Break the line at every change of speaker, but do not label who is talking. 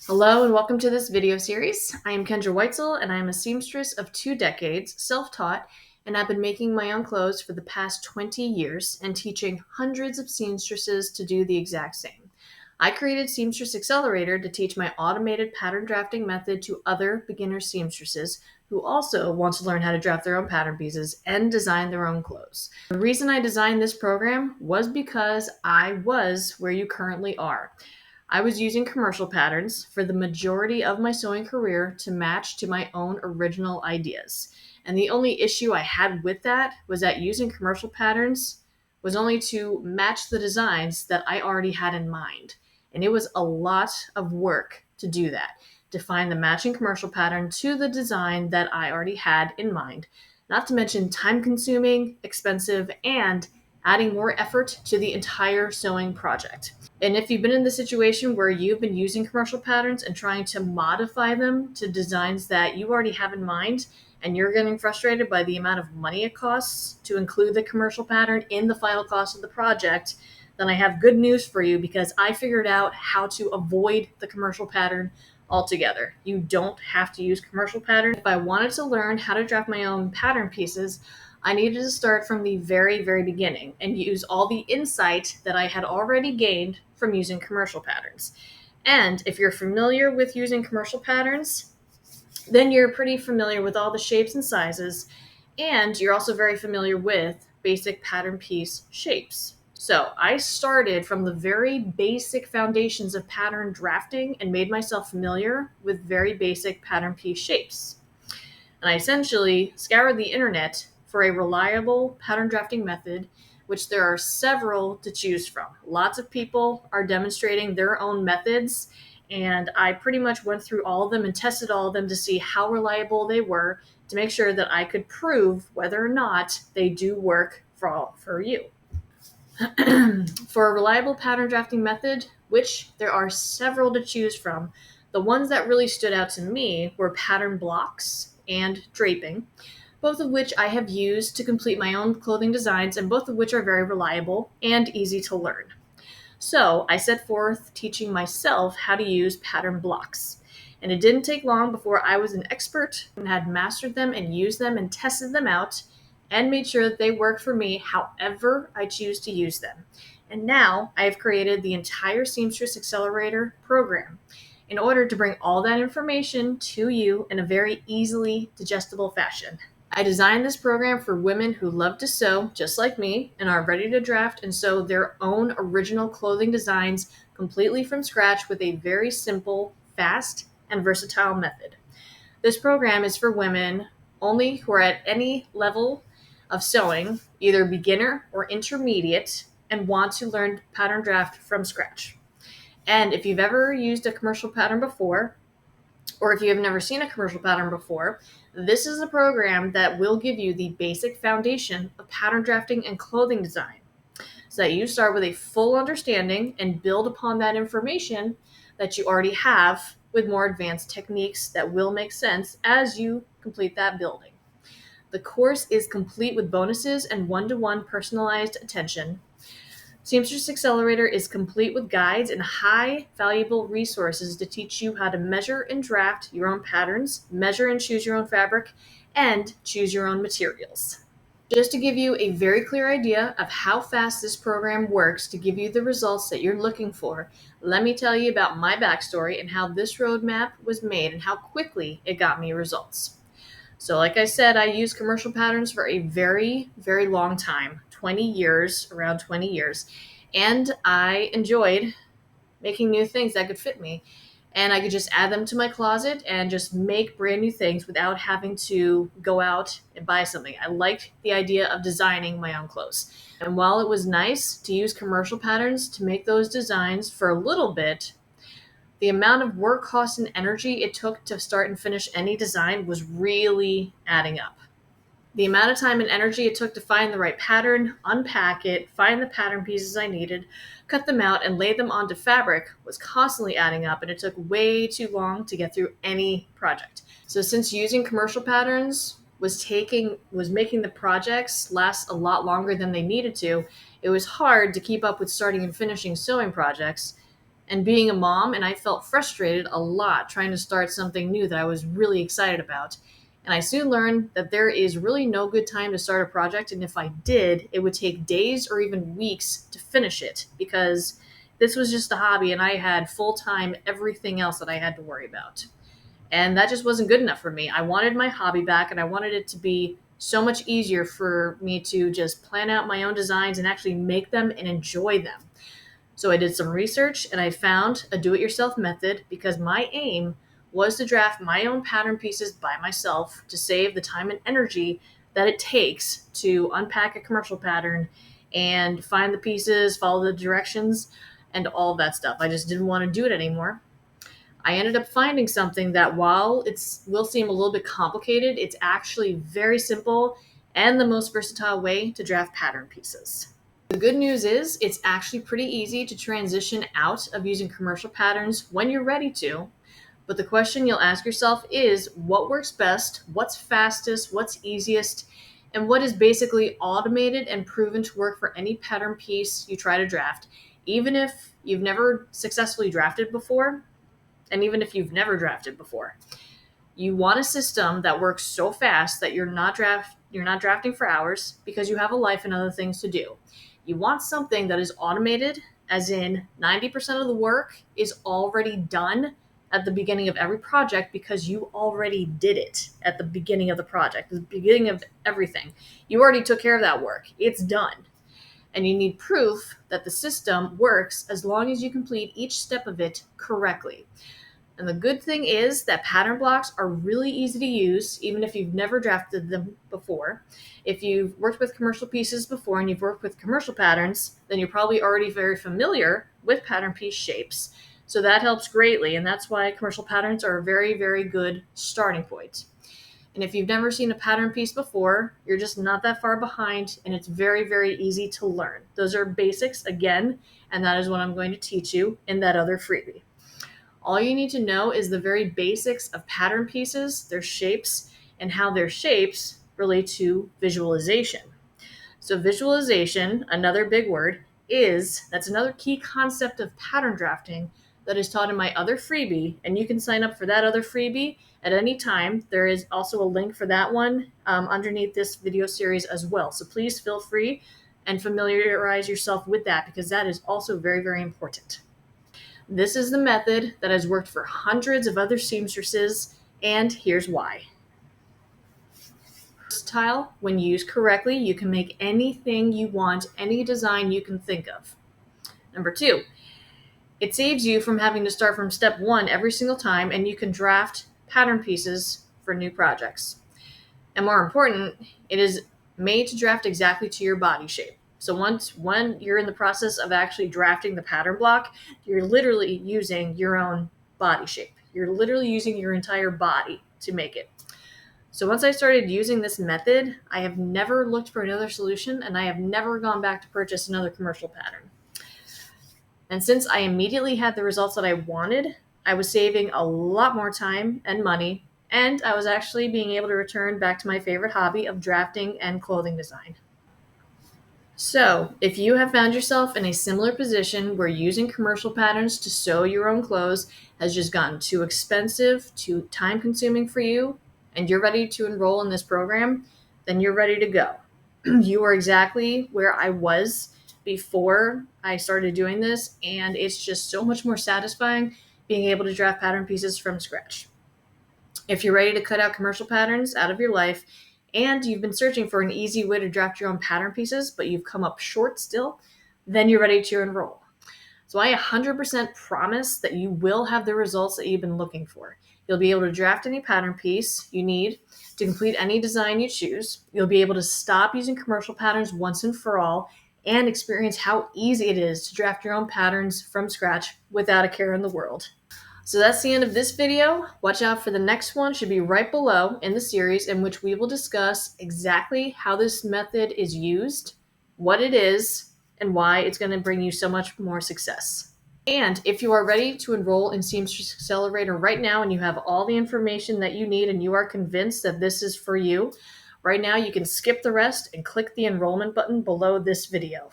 Hello and welcome to this video series. I am Kendra Weitzel and I am a seamstress of 2 decades, self-taught, and I've been making my own clothes for the past 20 years and teaching hundreds of seamstresses to do the exact same. I created Seamstress Accelerator to teach my automated pattern drafting method to other beginner seamstresses who also want to learn how to draft their own pattern pieces and design their own clothes. The reason I designed this program was because I was where you currently are. I was using commercial patterns for the majority of my sewing career to match to my own original ideas. And the only issue I had with that was that using commercial patterns was only to match the designs that I already had in mind. And it was a lot of work to do that, to find the matching commercial pattern to the design that I already had in mind. Not to mention time consuming, expensive, and adding more effort to the entire sewing project. And if you've been in the situation where you've been using commercial patterns and trying to modify them to designs that you already have in mind, and you're getting frustrated by the amount of money it costs to include the commercial pattern in the final cost of the project, then I have good news for you because I figured out how to avoid the commercial pattern altogether. You don't have to use commercial pattern. If I wanted to learn how to draft my own pattern pieces, I needed to start from the very, very beginning and use all the insight that I had already gained from using commercial patterns. And if you're familiar with using commercial patterns, then you're pretty familiar with all the shapes and sizes, and you're also very familiar with basic pattern piece shapes. So I started from the very basic foundations of pattern drafting and made myself familiar with very basic pattern piece shapes. And I essentially scoured the internet for a reliable pattern drafting method, which there are several to choose from. Lots of people are demonstrating their own methods, and I pretty much went through all of them and tested all of them to see how reliable they were to make sure that I could prove whether or not they do work for you. For a reliable pattern drafting method, which there are several to choose from, the ones that really stood out to me were pattern blocks and draping, both of which I have used to complete my own clothing designs and both of which are very reliable and easy to learn. So I set forth teaching myself how to use pattern blocks. And it didn't take long before I was an expert and had mastered them and used them and tested them out and made sure that they work for me however I choose to use them. And now I have created the entire Seamstress Accelerator program in order to bring all that information to you in a very easily digestible fashion. I designed this program for women who love to sew, just like me, and are ready to draft and sew their own original clothing designs completely from scratch with a very simple, fast, and versatile method. This program is for women only who are at any level of sewing, either beginner or intermediate, and want to learn pattern draft from scratch. And if you've ever used a commercial pattern before, or if you have never seen a commercial pattern before, this is a program that will give you the basic foundation of pattern drafting and clothing design so that you start with a full understanding and build upon that information that you already have with more advanced techniques that will make sense as you complete that building. The course is complete with bonuses and one-to-one personalized attention. Seamstress Accelerator is complete with guides and high valuable resources to teach you how to measure and draft your own patterns, measure and choose your own fabric, and choose your own materials. Just to give you a very clear idea of how fast this program works to give you the results that you're looking for, let me tell you about my backstory and how this roadmap was made and how quickly it got me results. So like I said, I used commercial patterns for a very, very long time, 20 years, around 20 years. And I enjoyed making new things that could fit me. And I could just add them to my closet and just make brand new things without having to go out and buy something. I liked the idea of designing my own clothes. And while it was nice to use commercial patterns to make those designs for a little bit, the amount of work, cost, and energy it took to start and finish any design was really adding up. The amount of time and energy it took to find the right pattern, unpack it, find the pattern pieces I needed, cut them out, and lay them onto fabric was constantly adding up, and it took way too long to get through any project. So since using commercial patterns was making the projects last a lot longer than they needed to, it was hard to keep up with starting and finishing sewing projects, and being a mom, and I felt frustrated a lot trying to start something new that I was really excited about. And I soon learned that there is really no good time to start a project, and if I did, it would take days or even weeks to finish it because this was just a hobby and I had full-time everything else that I had to worry about. And that just wasn't good enough for me. I wanted my hobby back, and I wanted it to be so much easier for me to just plan out my own designs and actually make them and enjoy them. So I did some research and I found a do-it-yourself method because my aim was to draft my own pattern pieces by myself to save the time and energy that it takes to unpack a commercial pattern and find the pieces, follow the directions, and all of that stuff. I just didn't want to do it anymore. I ended up finding something that, while it will seem a little bit complicated, it's actually very simple and the most versatile way to draft pattern pieces. The good news is it's actually pretty easy to transition out of using commercial patterns when you're ready to. But the question you'll ask yourself is, what works best, what's fastest, what's easiest, and what is basically automated and proven to work for any pattern piece you try to draft, even if you've never successfully drafted before, and even if you've never drafted before. You want a system that works so fast that you're not drafting for hours because you have a life and other things to do. You want something that is automated, as in 90% of the work is already done at the beginning of every project because you already did it at the beginning of the project, the beginning of everything. You already took care of that work. It's done. And you need proof that the system works as long as you complete each step of it correctly. And the good thing is that pattern blocks are really easy to use, even if you've never drafted them before. If you've worked with commercial pieces before and you've worked with commercial patterns, then you're probably already very familiar with pattern piece shapes. So that helps greatly, and that's why commercial patterns are a very, very good starting point. And if you've never seen a pattern piece before, you're just not that far behind, and it's very, very easy to learn. Those are basics, again, and that is what I'm going to teach you in that other freebie. All you need to know is the very basics of pattern pieces, their shapes, and how their shapes relate to visualization. So visualization, another big word, that's another key concept of pattern drafting that is taught in my other freebie, and you can sign up for that other freebie at any time. There is also a link for that one underneath this video series as well. So please feel free and familiarize yourself with that because that is also very, very important. This is the method that has worked for hundreds of other seamstresses, and here's why. Versatile, when used correctly, you can make anything you want, any design you can think of. Number 2, it saves you from having to start from step 1 every single time, and you can draft pattern pieces for new projects. And more important, it is made to draft exactly to your body shape. So when you're in the process of actually drafting the pattern block, you're literally using your own body shape. You're literally using your entire body to make it. So once I started using this method, I have never looked for another solution, and I have never gone back to purchase another commercial pattern. And since I immediately had the results that I wanted, I was saving a lot more time and money, and I was actually being able to return back to my favorite hobby of drafting and clothing design. So, if you have found yourself in a similar position where using commercial patterns to sew your own clothes has just gotten too expensive, too time consuming for you, and you're ready to enroll in this program, then you're ready to go. You are exactly where I was before I started doing this, and it's just so much more satisfying being able to draft pattern pieces from scratch. If you're ready to cut out commercial patterns out of your life, and you've been searching for an easy way to draft your own pattern pieces, but you've come up short still, then you're ready to enroll. So I 100% promise that you will have the results that you've been looking for. You'll be able to draft any pattern piece you need to complete any design you choose. You'll be able to stop using commercial patterns once and for all and experience how easy it is to draft your own patterns from scratch without a care in the world. So that's the end of this video. Watch out for the next one. It should be right below in the series, in which we will discuss exactly how this method is used, what it is, and why it's going to bring you so much more success. And if you are ready to enroll in Seamstress Accelerator right now and you have all the information that you need and you are convinced that this is for you, right now you can skip the rest and click the enrollment button below this video.